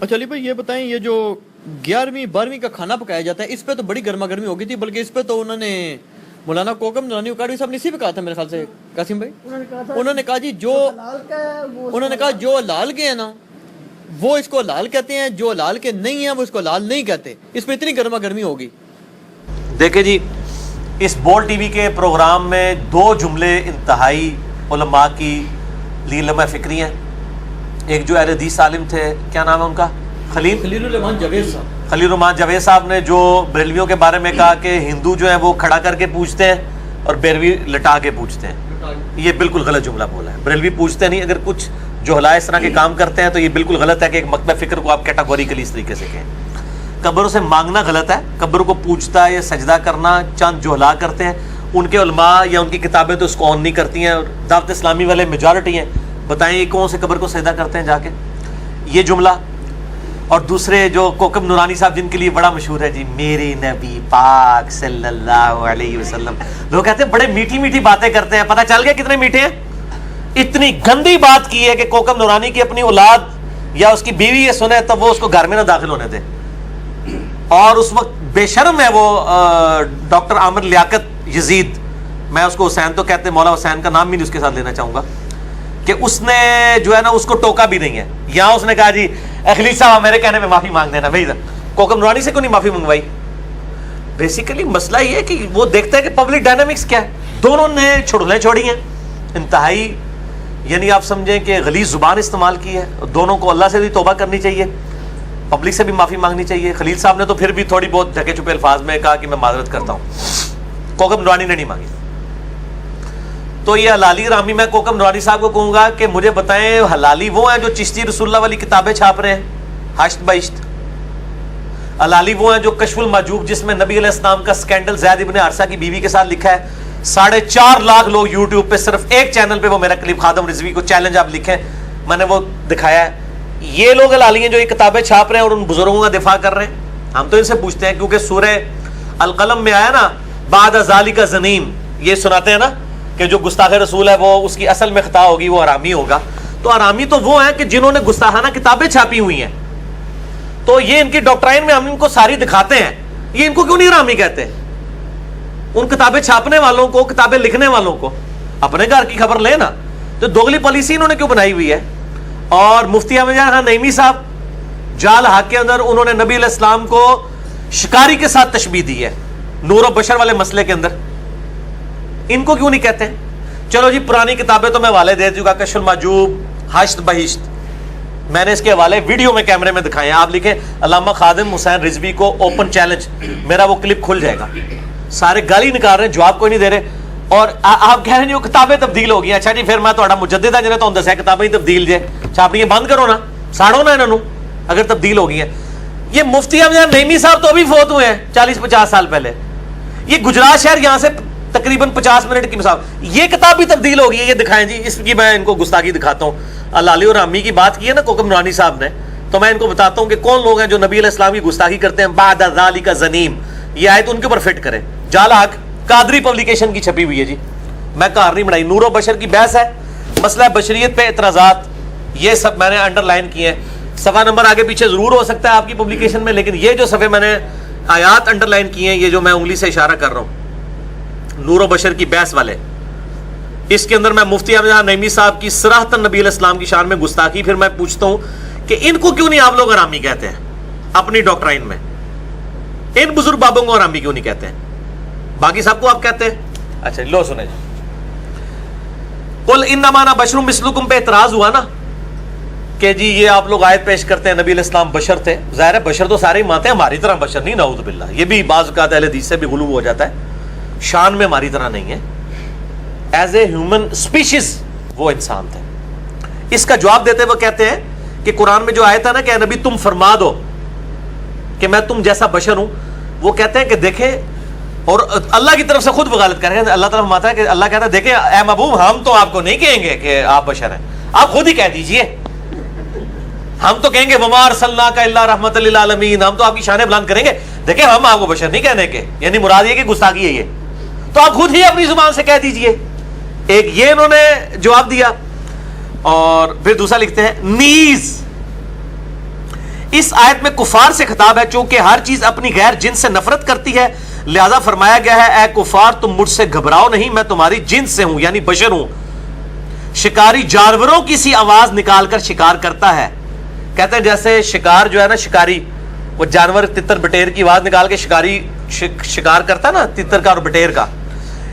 اچھا علی بھائی یہ بتائیں، یہ جو 11ویں 12ویں کا کھانا پکایا جاتا ہے اس پہ تو بڑی گرما گرمی ہو گئی تھی، بلکہ اس پہ تو انہوں نے مولانا کوکم نورانی اکاڑوی صاحب نے اسی پہ کہا تھا میرے خیال سے قاسم بھائی، انہوں نے کہا جی جو حلال کے ہیں نا وہ اس کو حلال کہتے ہیں، جو حلال کے نہیں ہیں وہ اس کو حلال نہیں کہتے، اس پہ اتنی گرما گرمی ہوگی۔ دیکھیں جی، اس بول ٹی وی کے پروگرام میں 2 جملے انتہائی علماء کی لیے لمحہ فکری ہیں۔ ایک جو اہل حدیث عالم تھے، کیا نام ہے ان کا، خلیل الرحمان جاوید صاحب، خلیل الرحمان جاوید صاحب نے جو بریلویوں کے بارے میں کہا کہ ہندو جو ہیں وہ کھڑا کر کے پوچھتے ہیں اور بریلوی لٹا کے پوچھتے ہیں، یہ بالکل غلط جملہ بولا ہے۔ بریلوی پوچھتے نہیں، اگر کچھ جوہلا اس طرح کے کام کرتے ہیں تو یہ بالکل غلط ہے کہ ایک مکتبہ فکر کو آپ کیٹاگوریکلی اس طریقے سے کہیں۔ قبروں سے مانگنا غلط ہے، قبر کو پوچھتا ہے یا سجدہ کرنا چند جوہلا کرتے ہیں، ان کے علماء یا ان کی کتابیں تو اس کو آن نہیں کرتی ہیں، اور دعوت اسلامی والے میجورٹی ہیں، بتائیں یہ کون سے قبر کو سجدہ کرتے ہیں جا کے، یہ جملہ۔ اور دوسرے جو کوکب نورانی صاحب جن کے لیے بڑا مشہور ہے جی، میرے نبی پاک صلی اللہ علیہ وسلم، لوگ کہتے ہیں بڑے میٹھی میٹھی باتیں کرتے ہیں، پتہ چل گیا کتنے میٹھے ہیں۔ اتنی گندی بات کی ہے کہ کوکب نورانی کی اپنی اولاد یا اس کی بیوی یہ سنے تب وہ اس کو گھر میں نہ داخل ہونے دے، اور اس وقت بے شرم ہے وہ ڈاکٹر عامر لیاقت یزید، میں اس کو حسین تو کہتے ہیں، مولا حسین کا نام بھی نہیں اس کے ساتھ لینا چاہوں گا، کہ اس نے جو ہے نا اس کو ٹوکا بھی نہیں ہے، یہاں اس نے کہا جی خلیل صاحب میرے کہنے میں معافی مانگ دینا، بھائی کوکب نورانی سے کیوں نہیں معافی منگوائی؟ بیسیکلی مسئلہ یہ ہے کہ وہ دیکھتا ہے کہ پبلک ڈائنامکس کیا ہے، دونوں نے چھڑلیں چھوڑی ہیں، انتہائی یعنی آپ سمجھیں کہ غلیظ زبان استعمال کی ہے، دونوں کو اللہ سے بھی توبہ کرنی چاہیے، پبلک سے بھی معافی مانگنی چاہیے۔ خلیل صاحب نے تو پھر بھی تھوڑی بہت ڈھکے چھپے الفاظ میں کہا کہ میں معذرت کرتا ہوں، کوکب نورانی نے نہیں مانگی۔ تو یہ حلالی رامی، میں کوکب نورانی صاحب کو کہوں گا کہ مجھے بتائیں حلالی وہ ہیں جو چشتی رسول اللہ والی کتابیں چھاپ رہے ہیں حشت بہشت، حلالی وہ ہیں جو کشف المحجوب جس میں نبی علیہ السلام کا سکینڈل زید ابن حارثہ کی بیوی کے ساتھ لکھا ہے، 4.5 لاکھ لوگ یوٹیوب پہ صرف ایک چینل پہ وہ میرا کلپ خادم رضوی کو چیلنج آپ لکھیں، میں نے وہ دکھایا ہے۔ یہ لوگ حلالی ہیں جو یہ کتابیں چھاپ رہے ہیں اور ان بزرگوں کا دفاع کر رہے ہیں، ہم تو ان سے پوچھتے ہیں، کیونکہ سورہ القلم میں آیا نا بعد ذالک زنیم، یہ سناتے ہیں نا کہ جو گستاخ رسول ہے وہ اس کی اصل میں خطا ہوگی، وہ حرامی ہوگا، تو حرامی تو وہ ہیں کہ جنہوں نے گستاخانہ کتابیں چھاپی ہوئی ہیں، تو یہ ان کی ڈاکٹرائن میں ہم ان کو ساری دکھاتے ہیں، یہ ان کو کیوں نہیں حرامی کہتے؟ ان کتابیں چھاپنے والوں کو، کتابیں لکھنے والوں کو اپنے گھر کی خبر لے نا، تو دوگلی پالیسی انہوں نے کیوں بنائی ہوئی ہے؟ اور مفتی احمد جان خان نعیمی صاحب جال حق کے اندر انہوں نے نبی علیہ السلام کو شکاری کے ساتھ تشبیہ دی ہے نور و بشر والے مسئلے کے اندر، ان کو کیوں نہیں کہتے ہیں؟ چلو جی پرانی کتابیں تو میں حوالے دے چکا، کشف المحجوب، حشت بہشت، میں نے اس کے حوالے ویڈیو میں کیمرے میں دکھائے ہیں، آپ لکھیں علامہ خادم حسین رضوی کو اوپن چیلنج، میرا وہ کلپ کھل جائے گا، سارے گالی نکال رہے ہیں، جواب کوئی نہیں دے رہے، اور آپ کہہ رہے ہیں وہ کتابیں تبدیل ہو گئی ہیں، اچھا جی پھر میں تہاڈا مجدد ہاں جنہیں تو دسیا کتابیں تبدیل جے چھاپنیاں بند کرو نا، ساڑو نا انہوں اگر تبدیل ہو گئی ہیں۔ یہ مفتی احمد نعیمی صاحب تو ابھی فوت ہوئے ہیں 40-50 سال پہلے، یہ گجرات شہر یہاں سے تقریباً 50 منٹ کی مسافت، یہ کتاب بھی تبدیل ہو گئی ہے، یہ دکھائیں جی، اس کی میں ان کو گستاخی دکھاتا ہوں۔ حلالی اور حرامی کی بات کی ہے نا کوکب نورانی صاحب نے، تو میں ان کو بتاتا ہوں کہ کون لوگ ہیں جو نبی علیہ السلام کی گستاخی کرتے ہیں۔ بعد ذالک زنیم، یہ آیت ان کے اوپر فٹ کریں، جال حق قادری پبلیکیشن کی چھپی ہوئی ہے جی، میں کار نہیں بنائی، نور و بشر کی بحث ہے، مسئلہ بشریت پہ اعتراضات، یہ سب میں نے انڈر لائن کیے ہیں، صفحہ نمبر آگے پیچھے ضرور ہو سکتا ہے آپ کی پبلیکیشن میں، لیکن یہ جو صفحے میں نے آیات انڈر لائن کیے ہیں، یہ جو میں انگلی سے اشارہ کر رہا ہوں نور و بشر کی بحث والے، اس کے اندر میں مفتی احمد نعیمی صاحب کی صراحتاً نبی علیہ السلام کی شان میں گستاخی، پھر میں پوچھتا ہوں کہ ان کو کیوں نہیں آپ لوگ حرامی کہتے ہیں اپنی ڈاکٹرائن میں؟ ان بزرگ بابوں کو حرامی کیوں نہیں کہتے ہیں؟ باقی سب کو آپ کہتے ہیں۔ اچھا لو سنیں جی، قل انما انا بشر مثلکم پہ اعتراض ہوا نا کہ جی یہ آپ لوگ آیت پیش کرتے ہیں نبی علیہ السلام بشر تھے، ظاہر ہے بشر تو سارے ہی مانتے ہیں، ہماری طرح بشر نہیں، نعوذ باللہ، یہ بھی بعض اوقات اہل حدیث سے بھی غلو ہو جاتا ہے، شان میں ہماری طرح نہیں ہے، ایز اے ہیومن اسپیشیز وہ انسان تھے۔ اس کا جواب دیتے ہوئے کہتے ہیں کہ قرآن میں جو آیت ہے نا کہ اے نبی تم فرما دو کہ میں تم جیسا بشر ہوں، وہ کہتے ہیں کہ دیکھیں، اور اللہ کی طرف سے خود وغالت کر رہے ہیں، اللہ طرف فرماتا ہے کہ اللہ کہتا ہے دیکھیں اے محبوب ہم تو آپ کو نہیں کہیں گے کہ آپ بشر ہیں، آپ خود ہی کہہ دیجئے، ہم تو کہیں گے وما ارسلناک الا رحمۃ للعالمین، ہم تو آپ کی شان بلند کریں گے، دیکھیں ہم آپ کو بشر نہیں کہنے کے، یعنی مراد یہ کہ گستاخی ہے یہ، تو آپ خود ہی اپنی زبان سے کہہ دیجئے۔ ایک یہ انہوں نے جواب دیا، اور پھر دوسرا لکھتے ہیں نیز اس آیت میں کفار سے خطاب ہے، چونکہ ہر چیز اپنی غیر جنس سے نفرت کرتی ہے، لہذا فرمایا گیا ہے اے کفار تم مجھ سے گھبراؤ نہیں، میں تمہاری جنس سے ہوں، یعنی بشر ہوں۔ شکاری جانوروں کی سی آواز نکال کر شکار کرتا ہے، کہتے ہیں جیسے شکار جو ہے نا، شکاری وہ جانور تتر بٹیر کی آواز نکال کے شکاری شکار کرتا نا، تتر کا اور بٹیر کا،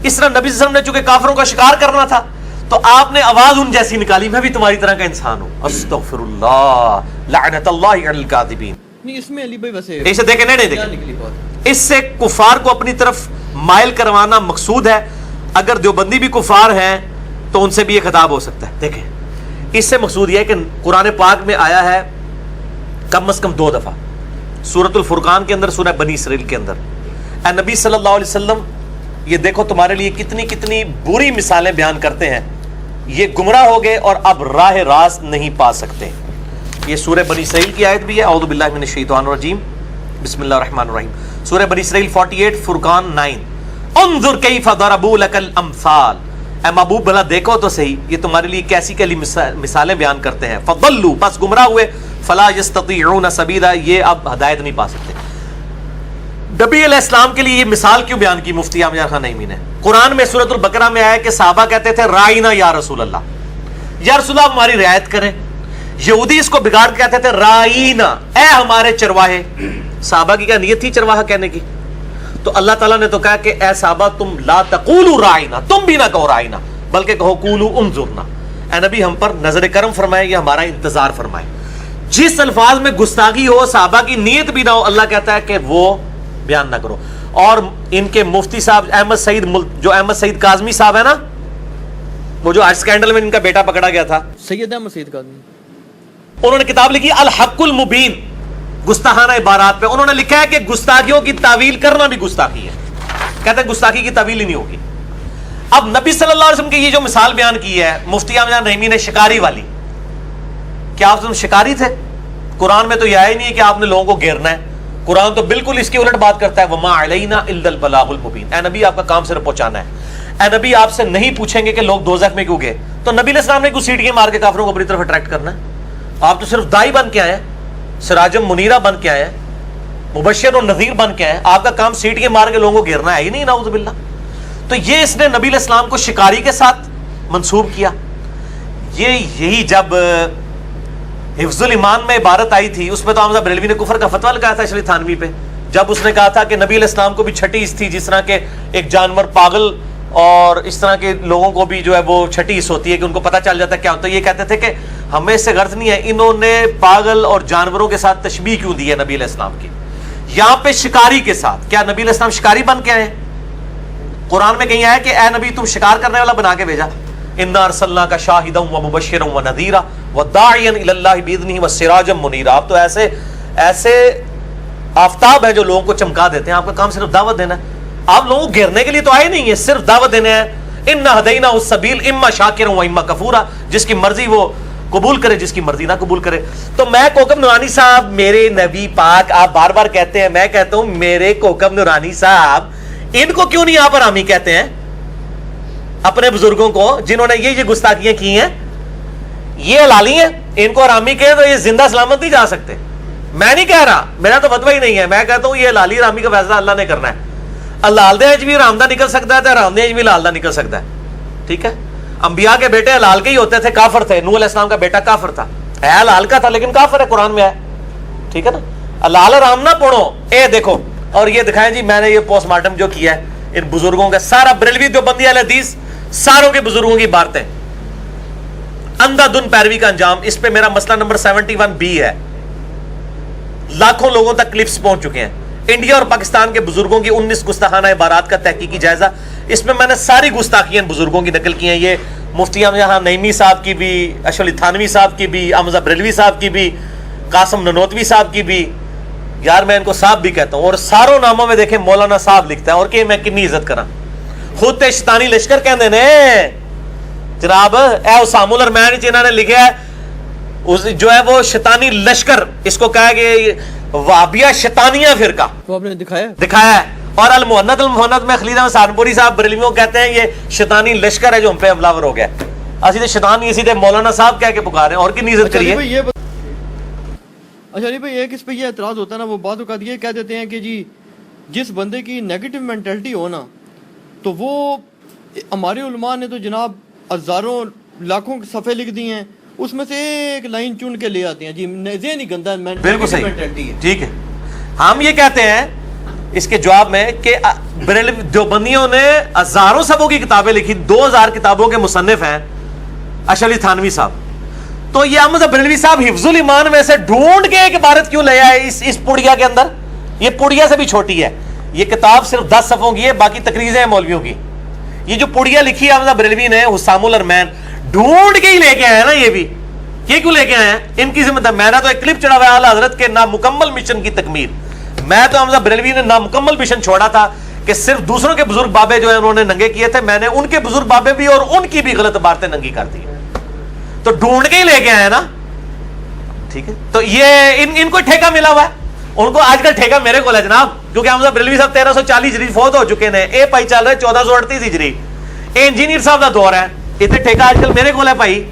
اس طرح نبی صلی اللہ علیہ وسلم نے چونکہ کافروں کا شکار کرنا تھا تو آپ نے آواز ان جیسی نکالی، میں بھی تمہاری طرح کا انسان ہوں۔ استغفر اللہ، لعنت اللہ علی الکاذبین۔ نہیں اس میں علی بھائی ویسے اسے دیکھیں، نہیں کیا دیکھیں، نکلی بات؟ اس سے کفار کو اپنی طرف مائل کروانا مقصود ہے۔ اگر دیوبندی بھی کفار ہیں تو ان سے بھی یہ خطاب ہو سکتا ہے۔ دیکھیں اس سے مقصود یہ ہے کہ قرآن پاک میں آیا ہے کم از کم 2 دفعہ، سورۃ الفرقان کے اندر، سورہ بنی اسرائیل کے اندر، اے نبی صلی اللہ علیہ وسلم یہ دیکھو تمہارے لیے کتنی کتنی بری مثالیں بیان کرتے ہیں، یہ گمراہ ہو گئے اور اب راہ راست نہیں پا سکتے۔ یہ سورہ بنی اسرائیل کی آیت بھی ہے، اعوذ باللہ من الشیطان الرجیم، بسم اللہ الرحمن الرحیم، سورہ بنی اسرائیل 48، فرقان 9۔ انظر کیف ضربوا لک الامثال، اے محبوب بھلا دیکھو تو صحیح یہ تمہارے لیے کیسی کیسی مثالیں بیان کرتے ہیں۔ فضلوا، بس گمراہ ہوئے، فلا یستطیعون سبیلا، یہ اب ہدایت نہیں پا سکتے۔ نبی علیہ السلام کے لیے یہ مثال کیوں بیان کی مفتی احمد خان نعیمی نے؟ قرآن میں سورۃ البقرہ میں آیا کہ صحابہ کہتے تھے رائنا یا رسول اللہ، یا رسول اللہ ہماری رعایت کریں۔ یہودی اس کو بگاڑ کے کہتے تھے رائنا، اے ہمارے چرواہے۔ صحابہ کی کیا نیت تھی چرواہا کہنے کی؟ تو اللہ تعالیٰ نے تو کہا کہ اے صحابہ تم لا تقولوا رائنا، تم بھی نہ کہو رائنا بلکہ کہو قولوا انظرنا، اے نبی ہم پر نظر کرم فرمائے یا ہمارا انتظار فرمائے۔ جس الفاظ میں گستاخی ہو، صحابہ کی نیت بھی نہ ہو، اللہ کہتا ہے کہ وہ بیان نہ کرو۔ اور ان کے مفتی صاحب احمد سعید کاظمی صاحب ہے نا، وہ جو آج اسکینڈل میں ان کا بیٹا پکڑا گیا تھا، سید احمد سعید کاظمی، انہوں نے کتاب لکھی الحق المبین، گستاخانہ عبارات پہ۔ انہوں نے لکھا ہے کہ گستاخیوں کی تعویل کرنا بھی گستاخی ہے، کہتے ہیں گستاخی کی تعویل ہی نہیں ہوگی۔ اب نبی صلی اللہ علیہ وسلم کی یہ جو مثال بیان کی ہے مفتی احمد نعیمی نے شکاری والی، کیا آپ شکاری تھے؟ قرآن میں تو یہ آیا ہی نہیں ہے کہ آپ نے لوگوں کو گھیرنا ہے، قرآن تو بالکل اس کی الٹ بات کرتا ہے، وما علینا الا البلاغ المبین، اے نبی آپ کا کام صرف پہنچانا ہے۔ اے نبی آپ سے نہیں پوچھیں گے کہ لوگ دوزخ میں کیوں گئے، تو نبی علیہ السلام نے کوئی سیٹیاں مار کے کافروں کو اپنی طرف اٹریکٹ کرنا ہے؟ آپ تو صرف دائی بن کے آئے ہیں، سراجم منیرہ بن کے آئے ہیں، مبشر و نذیر بن کے آئے ہیں، آپ کا کام سیٹیاں مار کے لوگوں کو گھیرنا ہے ہی نہیں، نعوذ باللہ۔ تو یہ اس نے نبی علیہ السلام کو شکاری کے ساتھ منسوب کیا۔ یہی جب حفظ الایمان میں عبارت آئی تھی، اس میں تو حمزہ بریلوی نے کفر کا فتویٰ لگایا تھا اشرف تھانوی پہ، جب اس نے کہا تھا کہ نبی علیہ السلام کو بھی چھٹی اس تھی، جس طرح کہ ایک جانور پاگل اور اس طرح کے لوگوں کو بھی جو ہے وہ چھٹی اس ہوتی ہے کہ ان کو پتہ چل جاتا ہے کیا ہوتا ہے۔ یہ کہتے تھے کہ ہمیں اس سے غرض نہیں ہے، انہوں نے پاگل اور جانوروں کے ساتھ تشبیہ کیوں دی ہے نبی علیہ السلام کی، یہاں پہ شکاری کے ساتھ۔ کیا نبی علیہ السلام شکاری بن کے آئے؟ قرآن میں کہیں آیا کہ اے نبی تم شکار کرنے والا بنا کے بھیجا، انا ارسلناک شاہدا ومبشرا ونذیرا وداعیا الی اللہ باذنہ وسراجا منیرا۔ آپ تو ایسے آفتاب ہیں جو لوگوں کو چمکا دیتے ہیں، آپ کا کام صرف دعوت دینا ہے۔ آپ لوگوں کو گھیرنے کے لیے تو آئے نہیں ہیں، صرف دعوت دینے ہیں۔ انا ہدیناہ السبیل اما شاکرا و اما کفورا، جس کی مرضی وہ قبول کرے، جس کی مرضی نہ قبول کرے۔ تو میں کوکب نورانی صاحب، میرے نبی پاک، آپ بار بار کہتے ہیں، میں کہتا ہوں میرے کوکب نورانی صاحب، ان کو کیوں نہیں آپ حرامی کہتے ہیں؟ اپنے بزرگوں کو جنہوں نے یہ گستاخیاں کی ہیں، یہ حلالی ہیں، ان کو حرامی کہیں تو یہ زندہ سلامت نہیں جا سکتے۔ میں نہیں کہہ رہا، میرا تو فتویٰ ہی نہیں ہے، میں کہتا ہوں یہ حلالی حرامی کا فیصلہ اللہ نے کرنا ہے۔ حلال دے بھی حرام دہ نکل سکتا ہے، حرام دے بھی حلال دہ نکل سکتا ہے، ٹھیک ہے؟ انبیاء کے بیٹے حلال کے ہی ہوتے تھے، کافر تھے۔ نوح علیہ السلام کا بیٹا کافر تھا، ہے حلال کا تھا لیکن کافر ہے، قرآن میں ہے، ٹھیک ہے نا؟ حلال حرام نہ پڑھو، اے دیکھو۔ اور یہ دکھائیں جی، میں نے یہ پوسٹ مارٹم جو کیا ہے ان بزرگوں کا، سارا بریلوی دیوبندی اہل حدیث ساروں کے بزرگوں کی باتیں، اندھا دھن پیروی کا انجام۔ اس پہ میرا مسئلہ نمبر 71B ہے، لاکھوں لوگوں تک کلپس پہنچ چکے ہیں۔ انڈیا اور پاکستان کے بزرگوں کی 19 گستاخانہ عبارات کا تحقیقی جائزہ، اس میں میں نے ساری گستاخیاں بزرگوں کی نقل کی ہیں۔ یہ مفتی احمد نعیمی صاحب کی بھی، اشرف تھانوی صاحب کی بھی، حمزہ بریلوی صاحب کی بھی، قاسم ننوتوی صاحب کی بھی، یار میں ان کو صاحب بھی کہتا ہوں۔ اور ساروں ناموں میں دیکھیں مولانا صاحب لکھتا ہے، اور کہ میں کنی عزت کرا، خود تے شیطانی لشکر کہندے نے جناب، اے اسامہ الارمین جنہاں نے لکھا ہے جو ہے وہ شیطانی لشکر، اس کو کہا کہ وہابیہ شیطانیہ فرقہ، وہ آپ نے دکھایا ہے۔ اور المہند میں خلیل احمد سہارنپوری صاحب بریلویوں کہتے ہیں یہ شیطانی لشکر ہے جو ہم پہ حملہ ور ہو گیا۔ اسی تے شیطان نہیں، اسی تے مولانا صاحب کہہ کے پکارے ہیں، اور کی عزت کریے۔ اچھا علی بھائی ایک اس پہ یہ اعتراض ہوتا ہے نا, وہ بعض اوقات یہ کہہ دیتے ہیں کہ جی جس بندے کی نیگیٹو مینٹلٹی ہو نا تو وہ, ہمارے علماء نے تو جناب ہزاروں لاکھوں صفحے لکھ دی ہیں, اس میں سے ایک لائن چن کے لے آتے ہیں جی ذہنی گندا بالکل صحیح مینٹلٹی ہے. ٹھیک ہے, ہم یہ کہتے ہیں اس کے جواب میں کہ دیوبندیوں نے ہزاروں صفحوں کی کتابیں لکھی, 2000 کتابوں کے مصنف ہیں اشرف علی تھانوی صاحب, تو یہ احمد بریلوی صاحب حفظ الایمان میں سے ڈھونڈ کے ایک عبارت کیوں لے آئے اس پڑیا کے اندر؟ یہ پڑیا سے بھی چھوٹی ہے, یہ کتاب صرف 10 صفحوں کی ہے, باقی تقریریں ہیں مولویوں کی. یہ جو پڑیا لکھی ہے احمد بریلوی نے حسام الرحمن, ڈھونڈ کے ہی لے کے آئے ہیں نا. یہ کیوں لے کے آئے ہیں؟ ان کی ذمہ دار. میں نے تو ایک کلپ چڑھا ہوا ہے اعلیٰ حضرت کے نامکمل مشن کی تکمیل. میں تو احمد بریلوی نے نامکمل مشن چھوڑا تھا کہ صرف دوسروں کے بزرگ بابے جو ہیں انہوں نے ننگے کیے تھے, میں نے ان کے بزرگ بابے بھی اور ان کی بھی غلط عبارتیں ننگی کر دی. تو ڈھونڈ کے ہی لے کے آئے نا. ٹھیک ہے, تو یہ ان کو ٹھیکہ ملا ہوا ہے. ان کو آج کل ٹھیکہ میرے کو ہے جناب, کیونکہ احمد بریلوی صاحب 1340 ہجری فوت ہو چکے ہیں, اے پائی چل رہے 1438 ہجری, اے انجینئر صاحب کا دور ہے, اتنے ٹھیکہ آج کل میرے کو ہے بھائی.